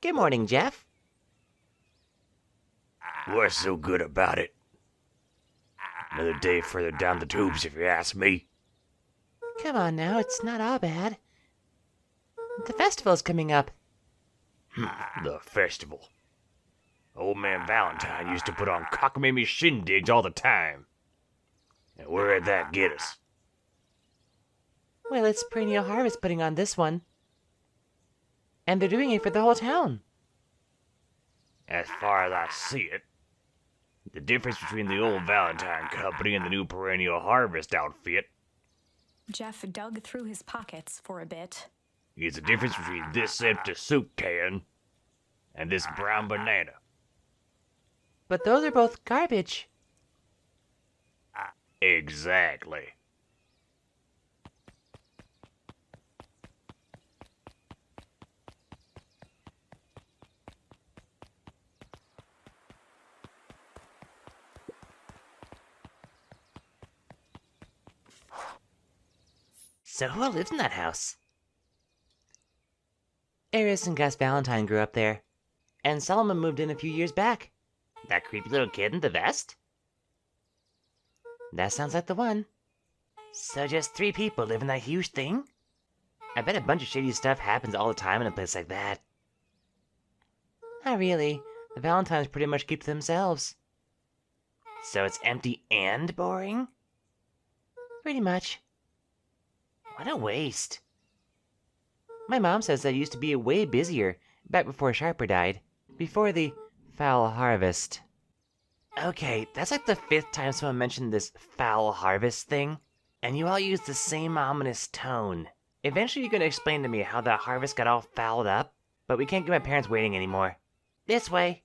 Good morning, Jeff. What's so good about it? Another day further down the tubes, if you ask me. Come on now, it's not all bad. The festival's coming up. The festival. Old man Valentine used to put on cockamamie shindigs all the time. And where'd that get us? Well, it's Perennial Harvest putting on this one. And they're doing it for the whole town. As far as I see it, the difference between the old Valentine Company and the new Perennial Harvest outfit Jeff dug through his pockets for a bit. is the difference between this empty soup can and this brown banana. But those are both garbage. Exactly. So who all lives in that house? Eris and Gus Valentine grew up there. And Solomon moved in a few years back. That creepy little kid in the vest? That sounds like the one. So just 3 people live in that huge thing? I bet a bunch of shady stuff happens all the time in a place like that. Not really. The Valentines pretty much keep to themselves. So it's empty and boring? Pretty much. What a waste. My mom says that it used to be way busier back before Sharper died. Before the foul harvest. Okay, that's like the 5th time someone mentioned this foul harvest thing. And you all use the same ominous tone. Eventually you're gonna explain to me how that harvest got all fouled up, but we can't keep my parents waiting anymore. This way.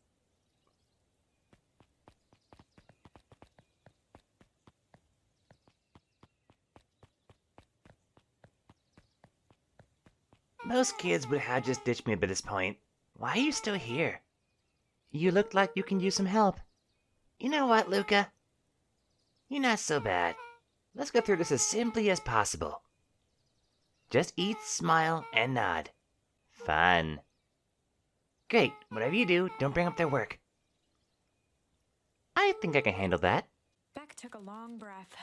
Most kids would have just ditched me by this point. Why are you still here? You look like you can use some help. You know what, Luca? You're not so bad. Let's go through this as simply as possible. Just eat, smile, and nod. Fun. Great, whatever you do, don't bring up their work. I think I can handle that. Beck took a long breath,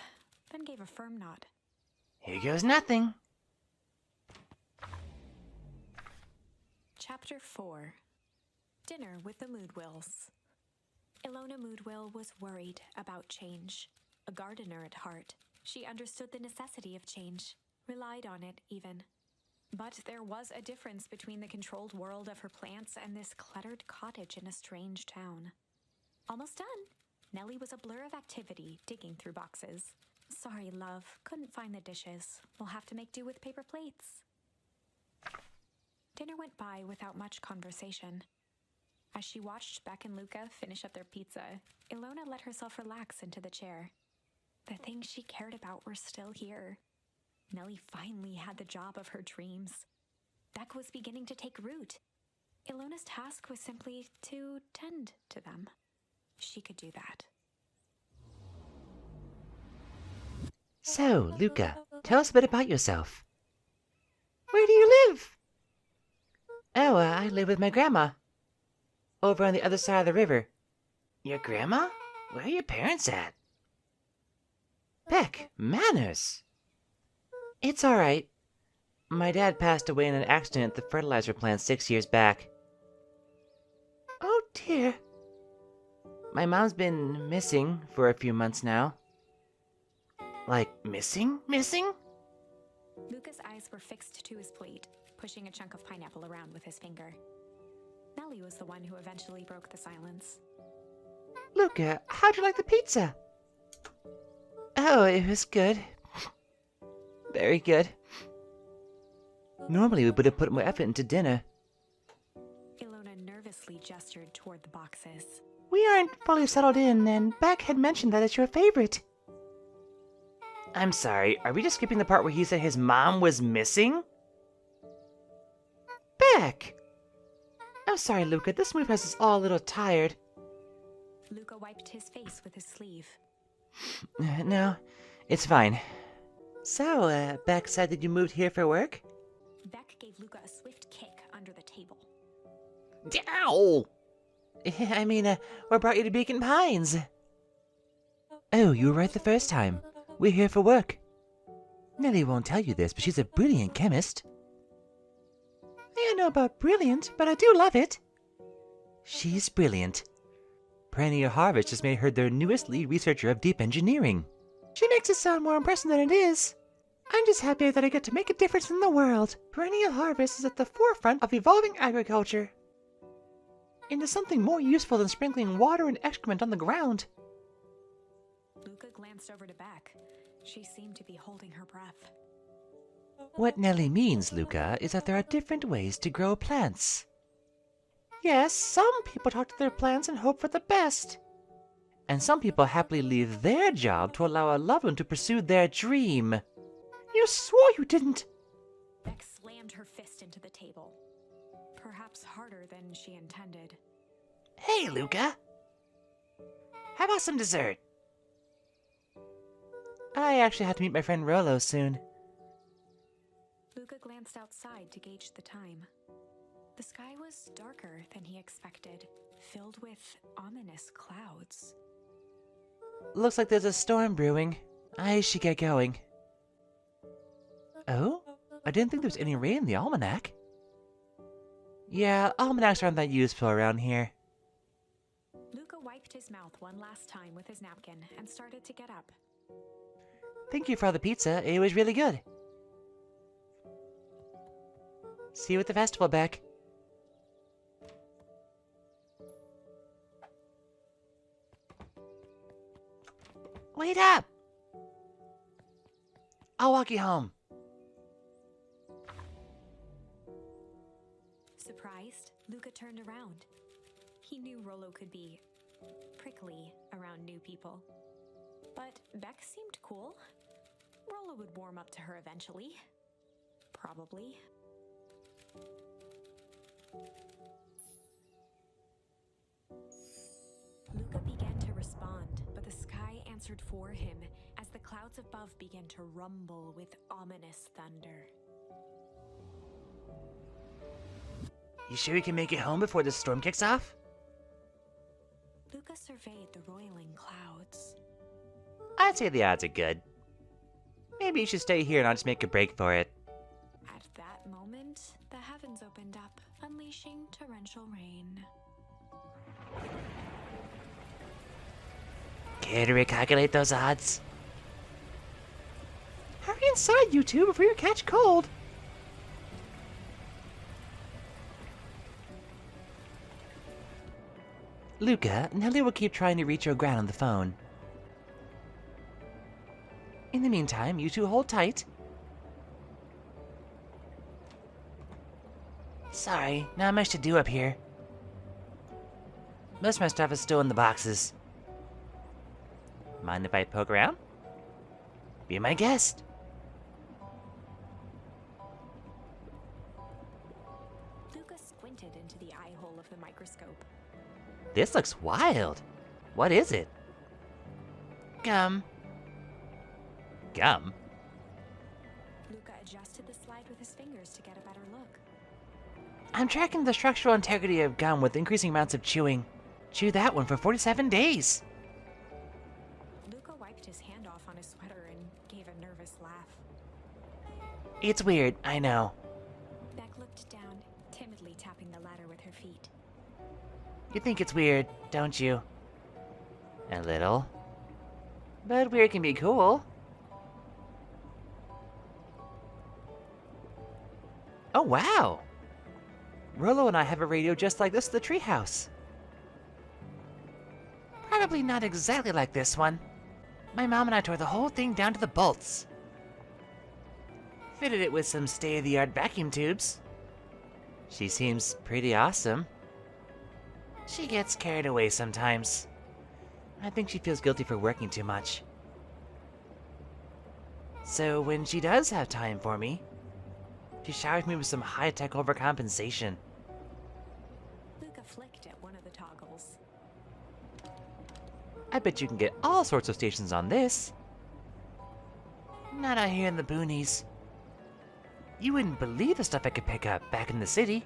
then gave a firm nod. Here goes nothing. Chapter 4. Dinner with the Moodwills. Ilona Moodwill was worried about change. A gardener at heart, she understood the necessity of change, relied on it even. But there was a difference between the controlled world of her plants and this cluttered cottage in a strange town. Almost done. Nellie was a blur of activity, digging through boxes. Sorry, love, couldn't find the dishes. We'll have to make do with paper plates. Dinner went by without much conversation. As she watched Beck and Luca finish up their pizza, Ilona let herself relax into the chair. The things she cared about were still here. Nellie finally had the job of her dreams. Beck was beginning to take root. Ilona's task was simply to tend to them. She could do that. So, Luca, tell us a bit about yourself. Where do you live? Oh, I live with my grandma. Over on the other side of the river. Your grandma? Where are your parents at? Beck, manners. It's alright. My dad passed away in an accident at the fertilizer plant 6 years back. Oh dear. My mom's been missing for a few months now. Like, missing? Luca's eyes were fixed to his plate, pushing a chunk of pineapple around with his finger. Nellie was the one who eventually broke the silence. Luca, how'd you like the pizza? Oh, it was good. Very good. Normally we would have put more effort into dinner. Ilona nervously gestured toward the boxes. We aren't fully settled in, and Beck had mentioned that it's your favorite. I'm sorry, are we just skipping the part where he said his mom was missing? Beck! I'm sorry, Luca, this move has us all a little tired. Luca wiped his face with his sleeve. No, it's fine. So, Beck said that you moved here for work? Beck gave Luca a swift kick under the table. Ow! I mean, what brought you to Beacon Pines? Oh, you were right the first time. We're here for work. Nellie won't tell you this, but she's a brilliant chemist. I don't know about brilliant, but I do love it. She's brilliant. Perennial Harvest just made her their newest lead researcher of deep engineering. She makes it sound more impressive than it is. I'm just happy that I get to make a difference in the world. Perennial Harvest is at the forefront of evolving agriculture into something more useful than sprinkling water and excrement on the ground. Luca glanced over to Beck. She seemed to be holding her breath. What Nellie means, Luca, is that there are different ways to grow plants. Yes, some people talk to their plants and hope for the best. And some people happily leave their job to allow a loved one to pursue their dream. You swore you didn't! Beck slammed her fist into the table. Perhaps harder than she intended. Hey, Luca! How about some dessert? I actually have to meet my friend Rolo soon. Luca glanced outside to gauge the time. The sky was darker than he expected, filled with ominous clouds. Looks like there's a storm brewing. I should get going. Oh? I didn't think there was any rain in the almanac. Yeah, almanacs aren't that useful around here. Luca wiped his mouth one last time with his napkin and started to get up. Thank you for all the pizza. It was really good. See you at the festival, Beck. Wait up! I'll walk you home. Surprised, Luca turned around. He knew Rolo could be prickly around new people. But Beck seemed cool. Rolo would warm up to her eventually. Probably. Luca began to respond, but the sky answered for him as the clouds above began to rumble with ominous thunder. You sure you can make it home before the storm kicks off? Luca surveyed the roiling clouds. I'd say the odds are good. Maybe you should stay here and I'll just make a break for it. At that moment, the heavens opened up, unleashing torrential rain. Care to recalculate those odds? Hurry inside, you two, before you catch cold. Luca, Nellie will keep trying to reach your gran on the phone. In the meantime, you two hold tight. Sorry, not much to do up here. Most of my stuff is still in the boxes. Mind if I poke around? Be my guest. Luca squinted into the eye hole of the microscope. This looks wild. What is it? Gum. Gum? Luca adjusted the slide with his fingers to get a better look. I'm tracking the structural integrity of gum with increasing amounts of chewing. Chew that one for 47 days. Luca wiped his hand off on his sweater and gave a nervous laugh. It's weird, I know. Beck looked down, timidly tapping the ladder with her feet. You think it's weird, don't you? A little. But weird can be cool. Oh, wow! Rolo and I have a radio just like this at the treehouse. Probably not exactly like this one. My mom and I tore the whole thing down to the bolts. Fitted it with some state-of-the-art vacuum tubes. She seems pretty awesome. She gets carried away sometimes. I think she feels guilty for working too much. So when she does have time for me, she showers me with some high-tech overcompensation. Luca flicked at one of the toggles. I bet you can get all sorts of stations on this. Not out here in the boonies. You wouldn't believe the stuff I could pick up back in the city.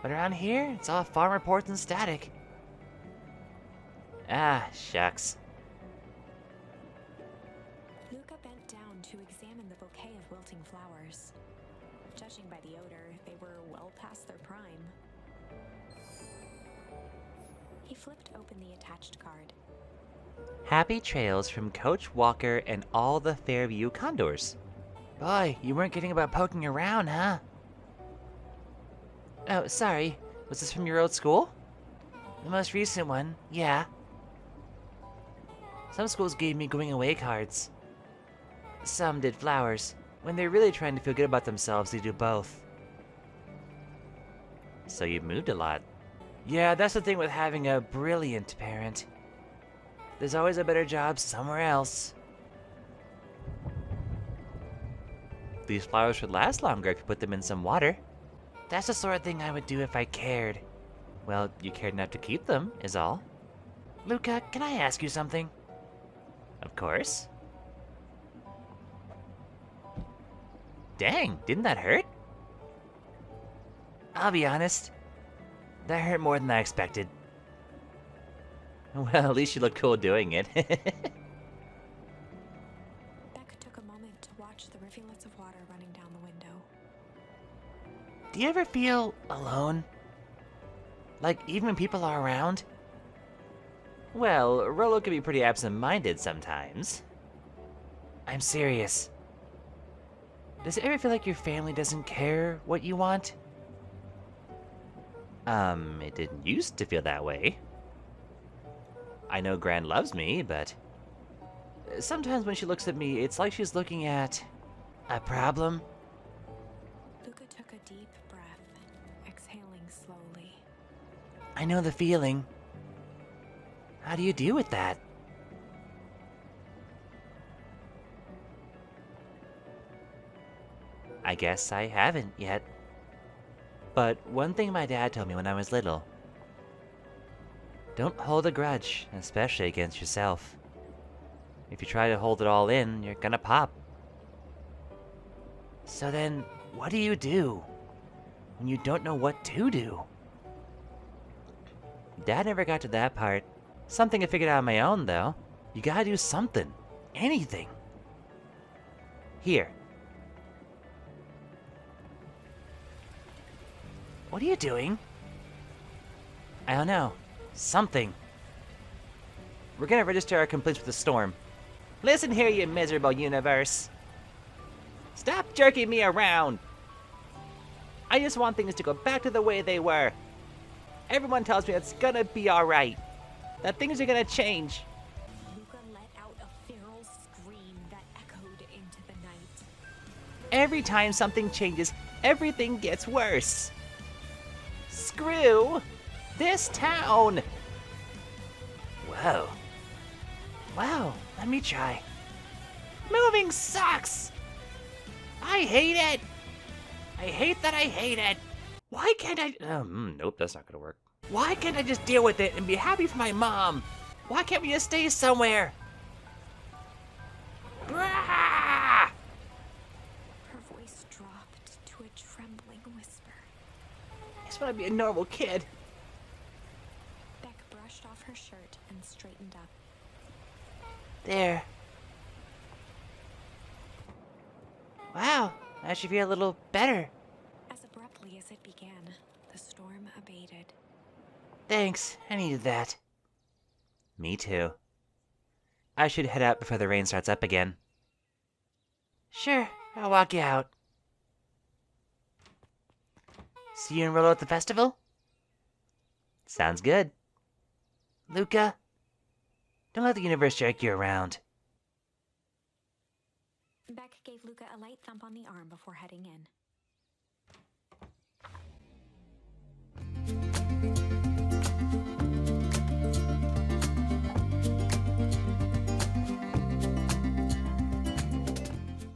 But around here, it's all farm reports and static. Ah, shucks. Luca bent down to examine the bouquet of wilting flowers. Judging by the odor, they were well past their prime. He flipped open the attached card. Happy trails from Coach Walker and all the Fairview Condors. Boy, you weren't kidding about poking around, huh? Oh, sorry. Was this from your old school? The most recent one, yeah. Some schools gave me going away cards. Some did flowers. When they're really trying to feel good about themselves, they do both. So you've moved a lot. Yeah, that's the thing with having a brilliant parent. There's always a better job somewhere else. These flowers would last longer if you put them in some water. That's the sort of thing I would do if I cared. Well, you cared enough to keep them, is all. Luca, can I ask you something? Of course. Dang, didn't that hurt? I'll be honest. That hurt more than I expected. Well, at least you look cool doing it. Beck took a moment to watch the rivulets of water running down the window. Do you ever feel alone? Like, even when people are around? Well, Rolo can be pretty absent-minded sometimes. I'm serious. Does it ever feel like your family doesn't care what you want? It didn't used to feel that way. I know Gran loves me, but sometimes when she looks at me, it's like she's looking at a problem. Luca took a deep breath, exhaling slowly. I know the feeling. How do you deal with that? I guess I haven't yet. But one thing my dad told me when I was little: don't hold a grudge, especially against yourself. If you try to hold it all in, you're gonna pop. So then, what do you do when you don't know what to do? Dad never got to that part. Something I figured out on my own, though. You gotta do something. Anything. Here. What are you doing? I don't know. Something. We're gonna register our complaints with the storm. Listen here, you miserable universe. Stop jerking me around. I just want things to go back to the way they were. Everyone tells me it's gonna be alright. That things are gonna change. Luca let out a feral scream that echoed into the night. Every time something changes, everything gets worse. Screw this town. Whoa. Wow, let me try. Moving sucks. I hate it. I hate that I hate it. Why can't I... nope, that's not gonna work. Why can't I just deal with it and be happy for my mom? Why can't we just stay somewhere? Brah! Her voice dropped to a trembling whisper. I just want to be a normal kid. Beck brushed off her shirt and straightened up. There. Wow, I should feel a little better. As abruptly as it began, the storm abated. Thanks, I needed that. Me too. I should head out before the rain starts up again. Sure, I'll walk you out. See you and Rolo at the festival? Sounds good. Luca, don't let the universe jerk you around. Beck gave Luca a light thump on the arm before heading in.